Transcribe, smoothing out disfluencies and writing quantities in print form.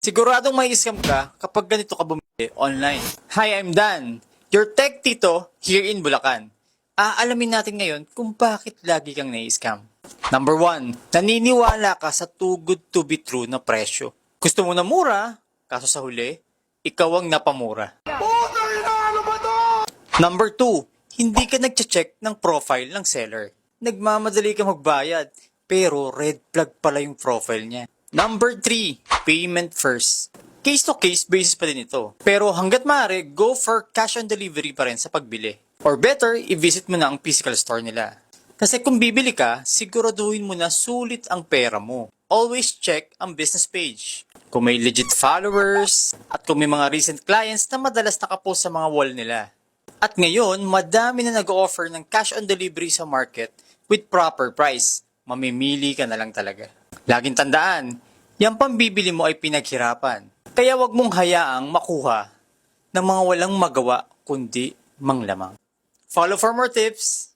Siguradong may scam ka kapag ganito ka bumili online. Hi, I'm Dan, your tech tito here in Bulacan. Aalamin natin ngayon kung bakit lagi kang nai-scam. Number 1, naniniwala ka sa too good to be true na presyo. Gusto mo na mura, kaso sa huli, ikaw ang napamura. Number 2, hindi ka nagche-check ng profile ng seller. Nagmamadali ka magbayad, pero red flag pala yung profile niya. Number 3, payment first. Case-to-case basis pa din ito. Pero hanggat maaari, go for cash on delivery pa rin sa pagbili. Or better, i-visit mo na ang physical store nila. Kasi kung bibili ka, siguraduhin mo na sulit ang pera mo. Always check ang business page. Kung may legit followers, at kung may mga recent clients na madalas nakapost sa mga wall nila. At ngayon, madami na nag-offer ng cash on delivery sa market with proper price. Mamimili ka na lang talaga. Laging tandaan, yung pambibili mo ay pinaghirapan. Kaya wag mong hayaang makuha ng mga walang magawa kundi manglamang. Follow for more tips!